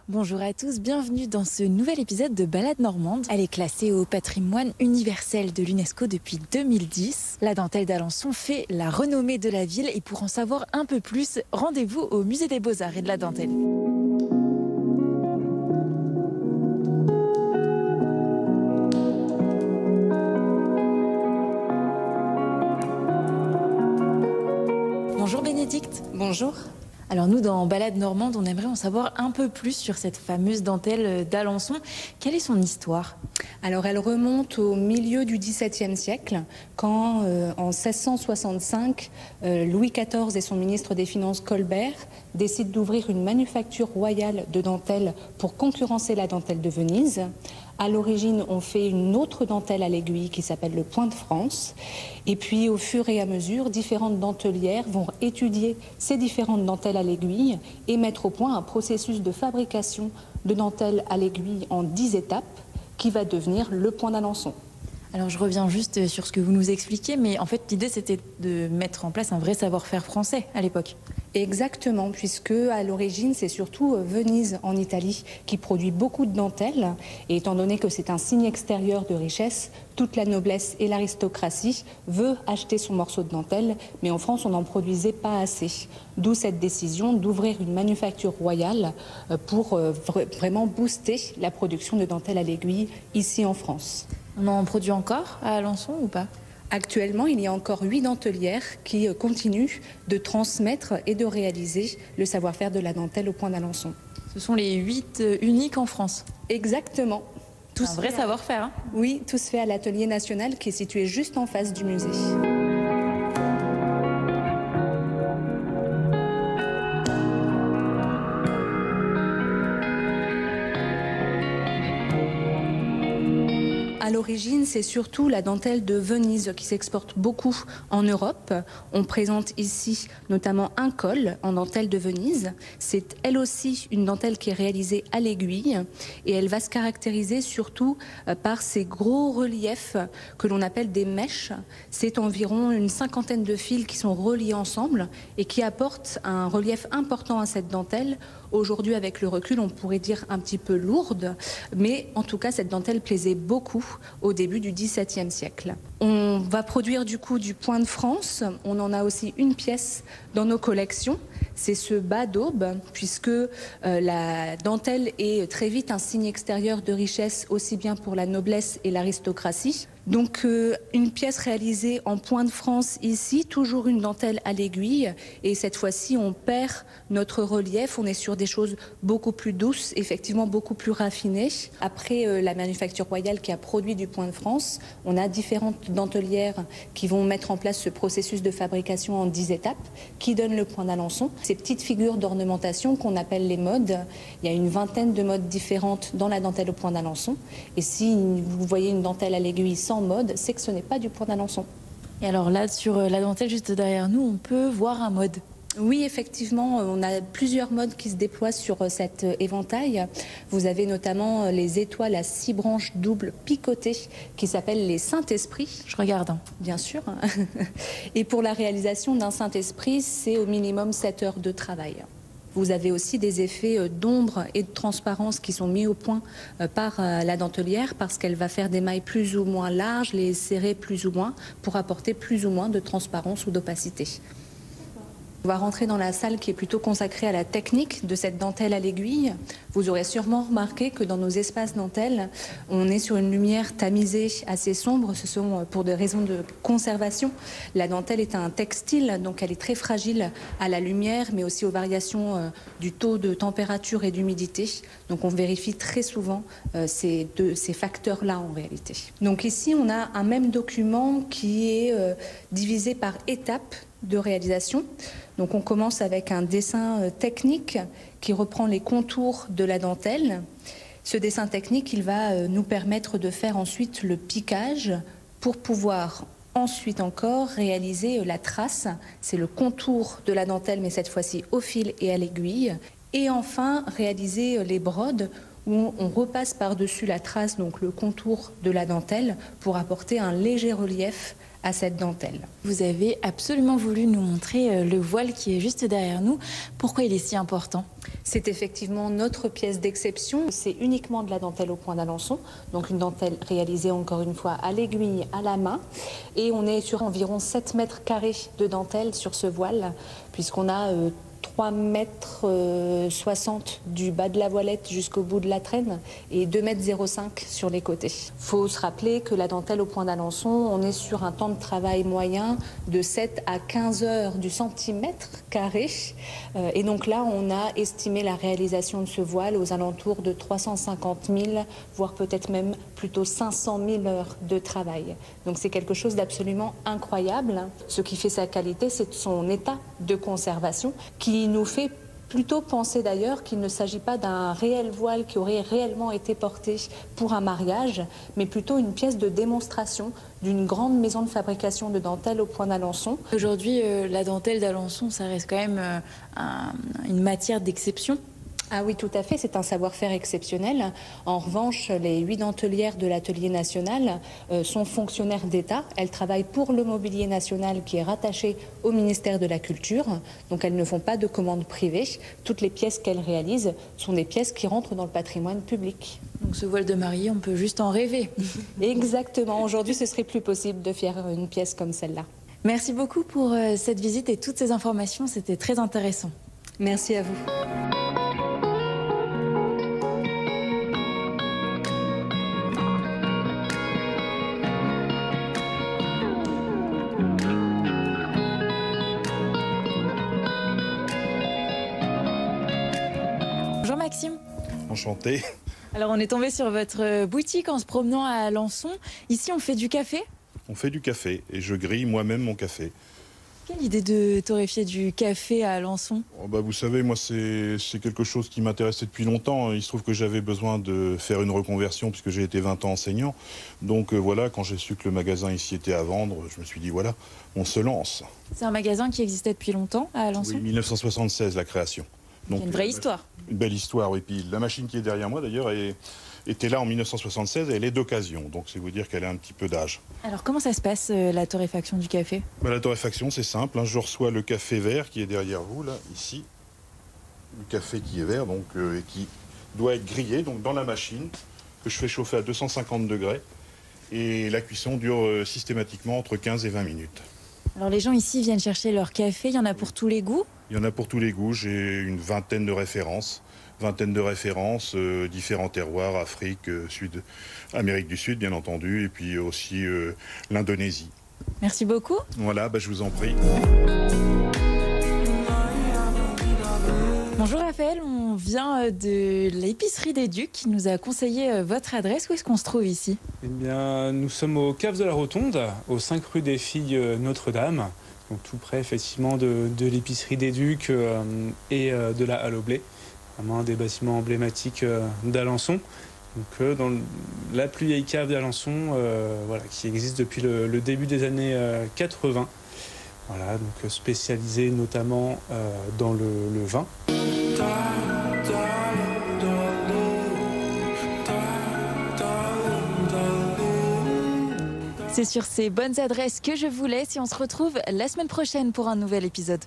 Bonjour à tous, bienvenue dans ce nouvel épisode de Balade normande. Elle est classée au patrimoine universel de l'UNESCO depuis 2010. La dentelle d'Alençon fait la renommée de la ville et pour en savoir un peu plus, rendez-vous au Musée des Beaux-Arts et de la Dentelle. Bonjour Bénédicte. Bonjour. Alors nous, dans Balade normande, on aimerait en savoir un peu plus sur cette fameuse dentelle d'Alençon. Quelle est son histoire ? Alors elle remonte au milieu du XVIIe siècle, quand en 1665, Louis XIV et son ministre des Finances Colbert décident d'ouvrir une manufacture royale de dentelle pour concurrencer la dentelle de Venise. À l'origine, on fait une autre dentelle à l'aiguille qui s'appelle le point de France. Et puis, au fur et à mesure, différentes dentelières vont étudier ces différentes dentelles à l'aiguille et mettre au point un processus de fabrication de dentelles à l'aiguille en 10 étapes qui va devenir le point d'Alençon. Alors je reviens juste sur ce que vous nous expliquiez, mais en fait l'idée c'était de mettre en place un vrai savoir-faire français à l'époque. Exactement, puisque à l'origine c'est surtout Venise en Italie qui produit beaucoup de dentelles, et étant donné que c'est un signe extérieur de richesse, toute la noblesse et l'aristocratie veut acheter son morceau de dentelle, mais en France on n'en produisait pas assez. D'où cette décision d'ouvrir une manufacture royale pour vraiment booster la production de dentelles à l'aiguille ici en France. On en produit encore à Alençon ou pas ? Actuellement, il y a encore 8 dentelières qui continuent de transmettre et de réaliser le savoir-faire de la dentelle au point d'Alençon. Ce sont les 8 uniques en France. Exactement. C'est un vrai savoir-faire. Hein ? Oui, tout se fait à l'Atelier National qui est situé juste en face du musée. À l'origine, c'est surtout la dentelle de Venise qui s'exporte beaucoup en Europe. On présente ici notamment un col en dentelle de Venise. C'est elle aussi une dentelle qui est réalisée à l'aiguille et elle va se caractériser surtout par ces gros reliefs que l'on appelle des mèches. C'est environ une 50aine de fils qui sont reliés ensemble et qui apportent un relief important à cette dentelle. Aujourd'hui, avec le recul, on pourrait dire un petit peu lourde, mais en tout cas, cette dentelle plaisait beaucoup au début du XVIIe siècle. On va produire du coup du point de France. On en a aussi une pièce dans nos collections. C'est ce bas d'aube, puisque la dentelle est très vite un signe extérieur de richesse, aussi bien pour la noblesse et l'aristocratie. Donc une pièce réalisée en point de France ici, toujours une dentelle à l'aiguille, et cette fois-ci on perd notre relief, on est sur des choses beaucoup plus douces, effectivement beaucoup plus raffinées. Après la manufacture royale qui a produit du point de France, on a différentes dentelières qui vont mettre en place ce processus de fabrication en 10 étapes, qui donne le point d'Alençon. Ces petites figures d'ornementation qu'on appelle les modes, il y a une 20aine de modes différentes dans la dentelle au point d'Alençon, et si vous voyez une dentelle à l'aiguille sans mode, c'est que ce n'est pas du point d'Alençon. Et alors là, sur la dentelle juste derrière nous, on peut voir un mode. Oui, effectivement, on a plusieurs modes qui se déploient sur cet éventail. Vous avez notamment les étoiles à 6 branches doubles picotées qui s'appellent les Saint-Esprit. Je regarde. Bien sûr. Et pour la réalisation d'un Saint-Esprit, c'est au minimum 7 heures de travail. Vous avez aussi des effets d'ombre et de transparence qui sont mis au point par la dentelière parce qu'elle va faire des mailles plus ou moins larges, les serrer plus ou moins pour apporter plus ou moins de transparence ou d'opacité. On va rentrer dans la salle qui est plutôt consacrée à la technique de cette dentelle à l'aiguille. Vous aurez sûrement remarqué que dans nos espaces dentelles, on est sur une lumière tamisée assez sombre. Ce sont pour des raisons de conservation. La dentelle est un textile, donc elle est très fragile à la lumière, mais aussi aux variations du taux de température et d'humidité. Donc on vérifie très souvent ces facteurs-là en réalité. Donc ici, on a un même document qui est divisé par étapes de réalisation. Donc on commence avec un dessin technique qui reprend les contours de la dentelle. Ce dessin technique, il va nous permettre de faire ensuite le piquage pour pouvoir ensuite encore réaliser la trace. C'est le contour de la dentelle, mais cette fois-ci au fil et à l'aiguille. Et enfin, réaliser les brodes où on repasse par-dessus la trace, donc le contour de la dentelle, pour apporter un léger relief à cette dentelle. Vous avez absolument voulu nous montrer le voile qui est juste derrière nous. Pourquoi il est si important ? C'est effectivement notre pièce d'exception. C'est uniquement de la dentelle au point d'Alençon, donc une dentelle réalisée encore une fois à l'aiguille, à la main. Et on est sur environ 7 mètres carrés de dentelle sur ce voile, puisqu'on a 3,60 mètres du bas de la voilette jusqu'au bout de la traîne et 2,05 mètres sur les côtés. Il faut se rappeler que la dentelle au point d'Alençon, on est sur un temps de travail moyen de 7 à 15 heures du centimètre carré. Et donc là, on a estimé la réalisation de ce voile aux alentours de 350 000, voire peut-être même plutôt 500 000 heures de travail. Donc c'est quelque chose d'absolument incroyable. Ce qui fait sa qualité, c'est son état de conservation qui nous fait plutôt penser d'ailleurs qu'il ne s'agit pas d'un réel voile qui aurait réellement été porté pour un mariage, mais plutôt une pièce de démonstration d'une grande maison de fabrication de dentelle au point d'Alençon. Aujourd'hui, la dentelle d'Alençon, ça reste quand même une matière d'exception. Ah oui, tout à fait, c'est un savoir-faire exceptionnel. En revanche, les 8 dentelières de l'Atelier national sont fonctionnaires d'État. Elles travaillent pour le mobilier national qui est rattaché au ministère de la Culture. Donc elles ne font pas de commandes privées. Toutes les pièces qu'elles réalisent sont des pièces qui rentrent dans le patrimoine public. Donc ce voile de mariée, on peut juste en rêver. Exactement. Aujourd'hui, ce serait plus possible de faire une pièce comme celle-là. Merci beaucoup pour cette visite et toutes ces informations. C'était très intéressant. Merci à vous. Bonjour Maxime. Enchanté. Alors on est tombé sur votre boutique en se promenant à Alençon. Ici on fait du café. On fait du café et je grille moi-même mon café. Quelle idée de torréfier du café à Alençon ? Oh bah vous savez, moi c'est quelque chose qui m'intéressait depuis longtemps. Il se trouve que j'avais besoin de faire une reconversion puisque j'ai été 20 ans enseignant. Donc voilà, quand j'ai su que le magasin ici était à vendre, je me suis dit voilà, on se lance. C'est un magasin qui existait depuis longtemps à Alençon ? Oui, 1976 la création. Donc il y a une vraie histoire. Une belle histoire, oui. Puis la machine qui est derrière moi d'ailleurs était là en 1976 et elle est d'occasion. Donc c'est vous dire qu'elle a un petit peu d'âge. Alors comment ça se passe la torréfaction du café ? Bah, la torréfaction c'est simple, hein. Je reçois le café vert qui est derrière vous, là, ici. Le café qui est vert donc, et qui doit être grillé donc, dans la machine que je fais chauffer à 250 degrés. Et la cuisson dure systématiquement entre 15 et 20 minutes. Alors les gens ici viennent chercher leur café, il y en a pour tous les goûts ? Il y en a pour tous les goûts, j'ai une vingtaine de références. Différents terroirs, Afrique, Amérique du Sud bien entendu, et puis aussi l'Indonésie. Merci beaucoup. Voilà, je vous en prie. Bonjour Raphaël, on vient de l'épicerie des Ducs qui nous a conseillé votre adresse. Où est-ce qu'on se trouve ici ? Eh bien, nous sommes au Caves de la Rotonde, au 5 rue des Filles Notre-Dame, donc tout près effectivement de l'épicerie des Ducs et de la Halle au Blé, vraiment un des bâtiments emblématiques d'Alençon. Donc dans la plus vieille cave d'Alençon, qui existe depuis le début des années 80. Voilà, donc spécialisée notamment dans le vin. C'est sur ces bonnes adresses que je vous laisse et on se retrouve la semaine prochaine pour un nouvel épisode.